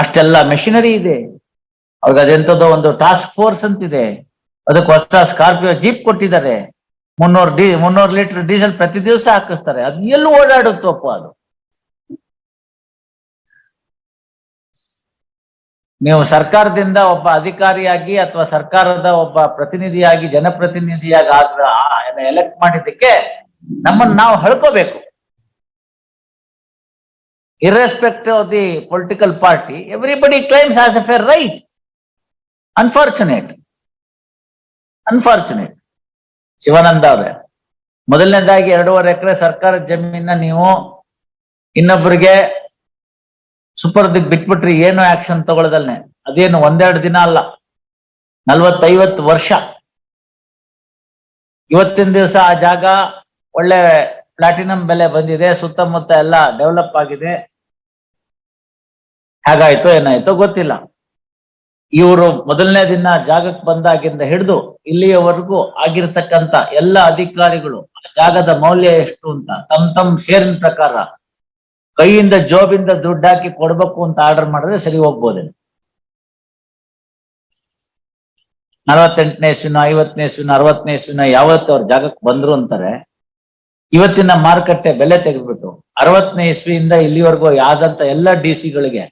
ಅಷ್ಟೆಲ್ಲ ಮೆಷಿನರಿ ಇದೆ. ಅವ್ರಿಗೆ ಅದೆಂತದೋ ಒಂದು ಟಾಸ್ಕ್ ಫೋರ್ಸ್ ಅಂತಿದೆ. ಅದಕ್ಕೆ ಹೊಸ ಸ್ಕಾರ್ಪಿಯೋ ಜೀಪ್ ಕೊಟ್ಟಿದ್ದಾರೆ. 300 ಲೀಟರ್ ಡೀಸೆಲ್ ಪ್ರತಿ ದಿವಸ ಹಾಕಿಸ್ತಾರೆ. ಅದು ಎಲ್ಲಿ ಓಡಾಡುತ್ತಪ್ಪ ಅದು? ನೀವು ಸರ್ಕಾರದಿಂದ ಒಬ್ಬ ಅಧಿಕಾರಿಯಾಗಿ ಅಥವಾ ಸರ್ಕಾರದ ಒಬ್ಬ ಪ್ರತಿನಿಧಿಯಾಗಿ ಜನಪ್ರತಿನಿಧಿಯಾಗಿ ಎಲೆಕ್ಟ್ ಮಾಡಿದ್ದಕ್ಕೆ ನಮ್ಮನ್ನು ನಾವು ಹೇಳ್ಕೋಬೇಕು. Irrespective of the political party, everybody claims has a fair right. Unfortunate. Shivananda ಅವರೇ, ಮೊದಲನೇದಾಗಿ 2.5 ಎಕರೆ ಸರ್ಕಾರದ ಜಮೀನ ನೀವು ಇನ್ನೊಬ್ಬರಿಗೆ ಸುಪರ್ದಿಗೆ ಬಿಟ್ಬಿಟ್ರಿ, ಏನು ಆಕ್ಷನ್ ತಗೊಳ್ಳದಲ್ನೆ. ಅದೇನು 1-2 ದಿನ ಅಲ್ಲ, 40-50 ವರ್ಷ. ಇವತ್ತಿನ ದಿವಸ ಆ ಜಾಗ ಒಳ್ಳೆ ಪ್ಲಾಟಿನಂ ಬೆಲೆ ಬಂದಿದೆ, ಸುತ್ತಮುತ್ತ ಎಲ್ಲ ಡೆವಲಪ್ ಆಗಿದೆ. ಹೇಗಾಯ್ತೋ ಏನಾಯ್ತೋ ಗೊತ್ತಿಲ್ಲ. ಇವರು ಮೊದಲನೇ ದಿನ ಜಾಗಕ್ಕೆ ಬಂದಾಗಿಂದ ಹಿಡಿದು ಇಲ್ಲಿಯವರೆಗೂ ಆಗಿರ್ತಕ್ಕಂಥ ಎಲ್ಲ ಅಧಿಕಾರಿಗಳು ಜಾಗದ ಮೌಲ್ಯ ಎಷ್ಟು ಅಂತ ತಮ್ಮ ಶೇರಿನ ಪ್ರಕಾರ ಕೈಯಿಂದ ಜೋಬಿಂದ ದುಡ್ಡು ಹಾಕಿ ಕೊಡ್ಬೇಕು ಅಂತ ಆರ್ಡರ್ ಮಾಡಿದ್ರೆ ಸರಿ ಹೋಗ್ಬೋದೇನು. 48ನೇ ಇಸ್ವಿನ 50ನೇ ಇಸ್ವಿನ 60ನೇ ಇಸ್ವಿನ ಯಾವತ್ತು ಅವ್ರ ಜಾಗಕ್ಕೆ ಬಂದ್ರು ಅಂತಾರೆ. ಇವತ್ತಿನ ಮಾರುಕಟ್ಟೆ ಬೆಲೆ ತೆಗೆದ್ಬಿಟ್ಟು 60ನೇ ಇಸ್ವಿಯಿಂದ ಇಲ್ಲಿವರೆಗೂ ಯಾವ್ದಂತ ಎಲ್ಲ ಡಿಸಿಗಳಿಗೆ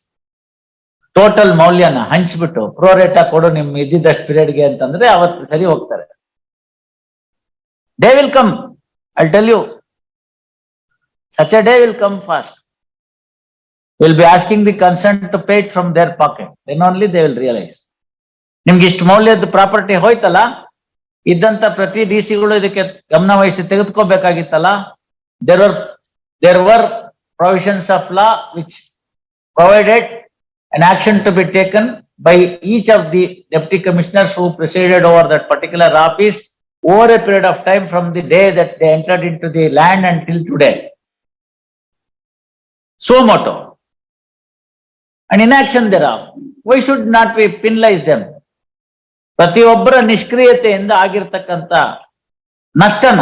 ಟೋಟಲ್ ಮೌಲ್ಯನ ಹಂಚ್ಬಿಟ್ಟು ಪ್ರೋರೇಟಾ ಕೊಡು ನಿಮ್ ಇದ್ದಿದ್ದಷ್ಟು ಪೀರಿಯಡ್ಗೆ ಅಂತಂದ್ರೆ ಅವತ್ತು ಸರಿ ಹೋಗ್ತಾರೆ. Day will come, I tell you, such a day will come fast. Will be asking the consent to pay it from their pocket. Then only they will realize. ನಿಮ್ಗೆ ಇಷ್ಟು ಮೌಲ್ಯದ ಪ್ರಾಪರ್ಟಿ ಹೋಯ್ತಲ್ಲ, ಇದ್ದಂತ ಪ್ರತಿ ಡಿಸಿಗಳು ಇದಕ್ಕೆ ಗಮನ ವಹಿಸಿ ತೆಗೆದುಕೋಬೇಕಾಗಿತ್ತಲ್ಲ. There were provisions of law which provided an action to be taken by each of the deputy commissioners who presided over that particular office over a period of time from the day that they entered into the land until today. Suo moto. And inaction thereof. Why should not we penalize them? ಪ್ರತಿಯೊಬ್ಬರ ನಿಷ್ಕ್ರಿಯತೆಯಿಂದ ಆಗಿರ್ತಕ್ಕಂಥ ನಷ್ಟನ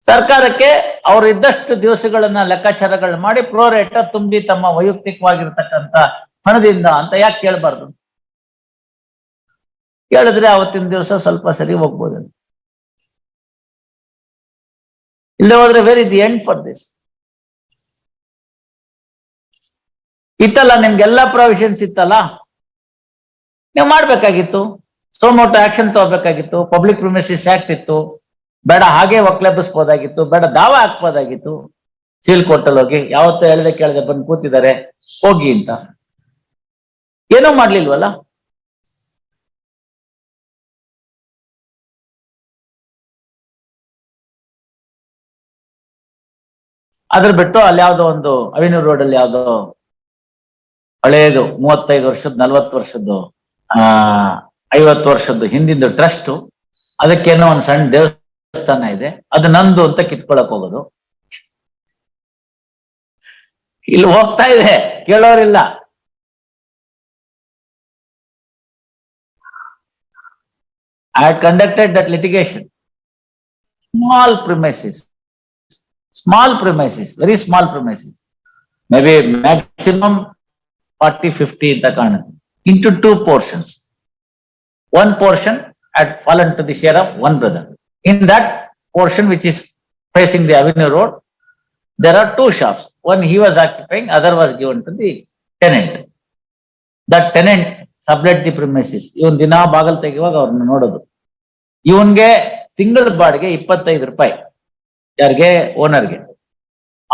ಸರ್ಕಾರಕ್ಕೆ ಅವರು ಇದ್ದಷ್ಟು ದಿವಸಗಳನ್ನ ಲೆಕ್ಕಾಚಾರಗಳು ಮಾಡಿ ಪ್ರೋರೇಟ ತುಂಬಿ ತಮ್ಮ ವೈಯಕ್ತಿಕವಾಗಿರ್ತಕ್ಕಂಥ ಹಣದಿಂದ ಅಂತ ಯಾಕೆ ಕೇಳಬಾರ್ದು? ಕೇಳಿದ್ರೆ ಅವತ್ತಿನ ದಿವಸ ಸ್ವಲ್ಪ ಸರಿ ಹೋಗ್ಬೋದು. ಇಲ್ಲೇ ಹೋದ್ರೆ where is the end for this? ಇತ್ತಲ್ಲ, ನಿಮ್ಗೆಲ್ಲಾ ಪ್ರೊವಿಷನ್ಸ್ ಇತ್ತಲ್ಲ, ನೀವು ಮಾಡ್ಬೇಕಾಗಿತ್ತು. ಸೋಮೋಟೋ ಆಕ್ಷನ್ ತಗೋಬೇಕಾಗಿತ್ತು. ಪಬ್ಲಿಕ್ ಪ್ರಿಮಿಸಿಸ್ ಆಕ್ಟ್ ಇತ್ತು. ಬೇಡ ಹಾಗೆ ಒಕ್ಲೆಬ್ಬಿಸ್ಬೋದಾಗಿತ್ತು, ಬೇಡ ದಾವ ಹಾಕ್ಬೋದಾಗಿತ್ತು. ಸಿವಿಲ್ ಕೋರ್ಟಲ್ಲಿ ಹೋಗಿ ಯಾವತ್ತೂ ಹೇಳ್ದೆ ಕೇಳದೆ ಬಂದು ಕೂತಿದ್ದಾರೆ ಹೋಗಿ ಅಂತ. ಏನೂ ಮಾಡ್ಲಿಲ್ವಲ್ಲ. ಅದ್ರ ಬಿಟ್ಟು ಅಲ್ಲಿ ಯಾವ್ದೋ ಒಂದು ಅವೆನ್ಯೂ ರೋಡ್ ಅಲ್ಲಿ ಯಾವ್ದೋ ಹಳೇದು 35 ವರ್ಷದ 40 ವರ್ಷದ್ದು 50 ವರ್ಷದ್ದು ಹಿಂದಿಂದು ಟ್ರಸ್ಟ್, ಅದಕ್ಕೇನೋ ಒಂದು ಸಣ್ಣ ದೇವಸ್ಥಾನ ಇದೆ, ಅದು ನಂದು ಅಂತ ಕಿತ್ಕೊಳಕ್ ಹೋಗೋದು. ಇಲ್ಲಿ ಹೋಗ್ತಾ ಇದೆ, ಕೇಳೋರಿಲ್ಲ. I had conducted that litigation. Small premises, very small premises, maybe maximum 40-50 ಅಂತ ಕಾಣುತ್ತೆ, into 2 portions. One portion had fallen to the share of one brother. In that portion which is facing the Avenue Road, there are 2 shops. One he was occupying, other was given to the tenant. That tenant sublet the premises. ಇವನ್ ದಿನ ಬಾಗಲ್ ತೆಗೆಯುವಾಗ ಅವ್ರನ್ನ ನೋಡೋದು. ಇವನ್ಗೆ ತಿಂಗಳ ಬಾಡಿಗೆ 25 ರೂಪಾಯಿ, ಯಾರಿಗೆ? ಓನರ್ಗೆ.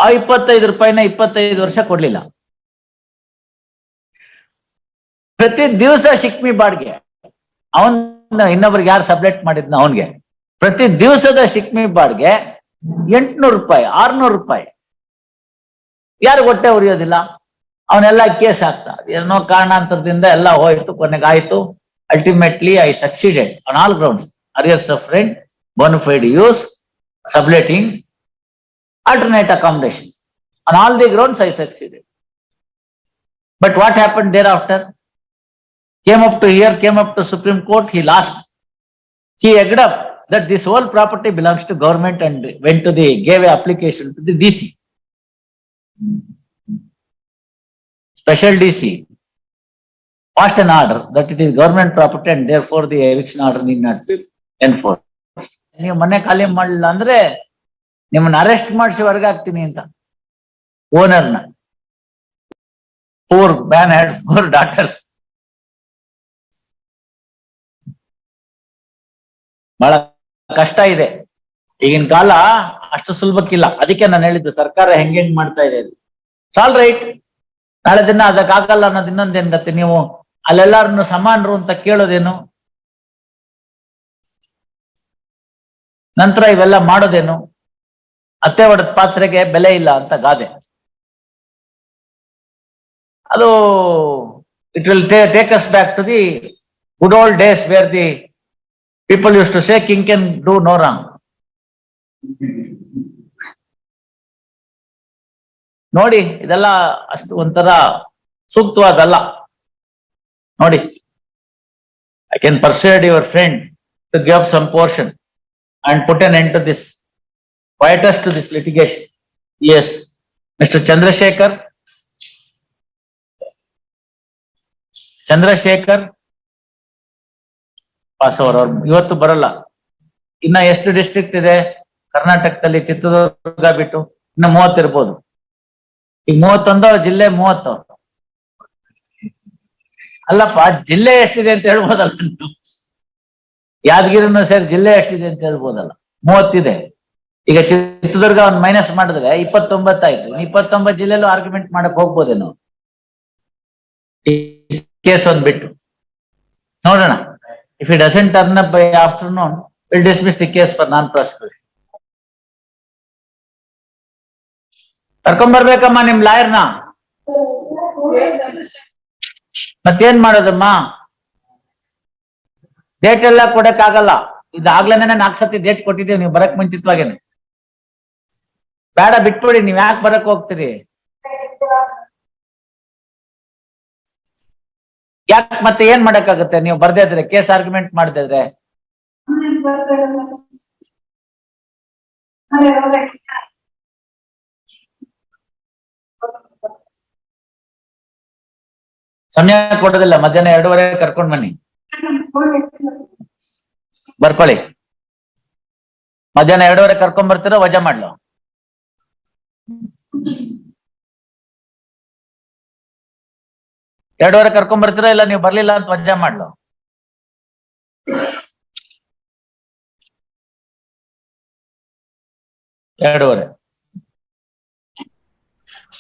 ಆ 25 ರೂಪಾಯಿನ 25 ವರ್ಷ ಕೊಡ್ಲಿಲ್ಲ. ಪ್ರತಿ ದಿವಸ ಶಿಕ್ಮಿ ಬಾಡಿಗೆ ಅವನ್ ಇನ್ನೊಬ್ರಿಗೆ ಯಾರು ಸಬ್ಲೆಟ್ ಮಾಡಿದ್ನ ಅವನ್ಗೆ ಪ್ರತಿ ದಿವಸದ ಶಿಕ್ಮಿ ಬಾಡಿಗೆ 800 ರೂಪಾಯಿ 600 ರೂಪಾಯಿ. ಯಾರು ಹೊಟ್ಟೆ ಉರಿಯೋದಿಲ್ಲ. ಅವನೆಲ್ಲ ಕೇಸ್ ಹಾಕ್ತಾ, ಏನೋ ಕಾರಣಾಂತರದಿಂದ ಎಲ್ಲ ಹೋಯ್ತು, ಕೊನೆಗಾಯ್ತು. Ultimately I succeeded on all grounds: arrears of rent, bona fide use, subletting, alternate accommodation. On all the grounds I succeeded. But what happened thereafter? Came up to here, came up to Supreme Court, he lost. He egged up that this whole property belongs to government and went to gave an application to the DC. Special DC. passed an order that it is government property and therefore the eviction order need not be enforced. ನೀವು ಮನೆ ಖಾಲಿ ಮಾಡಲಿಲ್ಲ ಅಂದ್ರೆ ನಿಮ್ಮನ್ನ arrest ಮಾಡಿಸಿ ಹೊರಗೆ ಹಾಕ್ತೀನಿ ಅಂತ ಓನರ್ನ. Poor man had 4 daughters. ಬಹಳ ಕಷ್ಟ ಇದೆ ಈಗಿನ ಕಾಲ, ಅಷ್ಟು ಸುಲಭಕ್ಕಿಲ್ಲ. ಅದಕ್ಕೆ ನಾನು ಹೇಳಿದ್ದು ಸರ್ಕಾರ ಹೆಂಗ್ ಮಾಡ್ತಾ ಇದೆ. ಆಲ್ ರೈಟ್, ನಾಳೆ ದಿನ ಅದಕ್ಕಾಗಲ್ಲ ಅನ್ನೋದು ಇನ್ನೊಂದೇನ್ ಗತಿ. ನೀವು ಅಲ್ಲೆಲ್ಲಾರನ್ನು ಸಮಾನರು ಅಂತ ಕೇಳೋದೇನು, ನಂತರ ಇವೆಲ್ಲ ಮಾಡೋದೇನು, ಅತ್ತೆ ಹೊಡೆದ ಪಾತ್ರೆಗೆ ಬೆಲೆ ಇಲ್ಲ ಅಂತ ಗಾದೆ. ಅದು it will take us back to the good old days where the people use to say king can do no wrong. ನೋಡಿ, ಇದೆಲ್ಲ ಅಷ್ಟು ಒಂಥರ ಸೂಕ್ತವಾದಲ್ಲ. ನೋಡಿ, I can persuade your friend to give some portion and put an end to this, quietus to this litigation. Yes, Mr. Chandrasekhar ಪಾಸವರ್ ಅವರು ಇವತ್ತು ಬರಲ್ಲ. ಇನ್ನ ಎಷ್ಟು ಡಿಸ್ಟ್ರಿಕ್ಟ್ ಇದೆ ಕರ್ನಾಟಕದಲ್ಲಿ? ಚಿತ್ರದುರ್ಗ ಬಿಟ್ಟು ಇನ್ನು 30 ಇರ್ಬೋದು. ಈಗ 31 ಜಿಲ್ಲೆ 30. ಅಲ್ಲಪ್ಪ, ಜಿಲ್ಲೆ ಎಷ್ಟಿದೆ ಅಂತ ಹೇಳ್ಬೋದಲ್ಲ ನೀವು? ಯಾದಗಿರಿನೂ ಸೇರಿ ಜಿಲ್ಲೆ ಎಷ್ಟಿದೆ ಅಂತ ಹೇಳ್ಬೋದಲ್ಲ? 30 ಇದೆ. ಈಗ ಚಿತ್ರದುರ್ಗ ಒಂದು ಮೈನಸ್ ಮಾಡಿದ್ರೆ 29 ಆಯ್ತು. 29 ಜಿಲ್ಲೆಲೂ ಆರ್ಗ್ಯುಮೆಂಟ್ ಮಾಡಕ್ ಹೋಗ್ಬೋದೇನೋ, ಕೇಸ್ ಒಂದ್ ಬಿಟ್ಟು ನೋಡೋಣ. If it doesn't turn up by afternoon, will dismiss the case for non prosecution. ಕರ್ಕೊಂಡ್ಬರ್ಬೇಕಮ್ಮ ನಿಮ್ ಲಾಯರ್ನ. ಮತ್ತೇನ್ ಮಾಡೋದಮ್ಮ? ಡೇಟ್ ಎಲ್ಲ ಕೊಡಕ್ ಆಗಲ್ಲ. ಇದಾಗ್ಲೇನೆ 4 ಸತಿ ಡೇಟ್ ಕೊಟ್ಟಿದ್ದೀವಿ, ನೀವು ಬರಕ್ ಮುಂಚಿತವಾಗೇನೆ. ಬೇಡ, ಬಿಟ್ಬಿಡಿ. ನೀವ್ ಯಾಕೆ ಬರಕ್ ಹೋಗ್ತೀರಿ? ಯಾಕೆ ಮತ್ತೆ ಏನ್ ಮಾಡಕ್ಕಾಗುತ್ತೆ? ನೀವು ಬರ್ದೇ ಇದ್ರೆ, ಕೇಸ್ ಆರ್ಗ್ಯುಮೆಂಟ್ ಮಾಡದೇ ಇದ್ರೆ. ಸಮಯ ಕೊಡೋದಿಲ್ಲ. ಮಧ್ಯಾಹ್ನ 2:30 ಕರ್ಕೊಂಡ್ ಬನ್ನಿ, ಬರ್ಕೊಳ್ಳಿ. ಮಧ್ಯಾಹ್ನ 2:30 ಕರ್ಕೊಂಡ್ ಬರ್ತೀರೋ ವಜಾ ಮಾಡ್ಲು? 2:30 ಕರ್ಕೊಂಡ್ ಬರ್ತೀರೋ ಇಲ್ಲ ನೀವು ಬರ್ಲಿಲ್ಲ ಅಂತ ವಜಾ ಮಾಡ್ಲು? 2:30.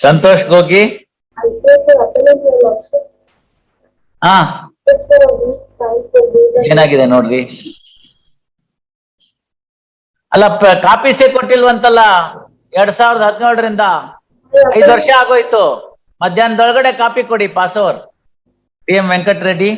ಸಂತೋಷ್ ಹೋಗಿ. ಹಾ, ಏನಾಗಿದೆ ನೋಡ್ರಿ. ಅಲ್ಲ, ಕಾಪಿಸೇ ಕೊಟ್ಟಿಲ್ವಂತಲ್ಲ 2017ರಿಂದ 5 ವರ್ಷ ಆಗೋಯ್ತು. ಮಧ್ಯಾಹ್ನದೊಳಗಡೆ ಕಾಪಿ ಕೊಡಿ ಪಾಸೋರ್. PM ವೆಂಕಟ್ ರೆಡ್ಡಿ.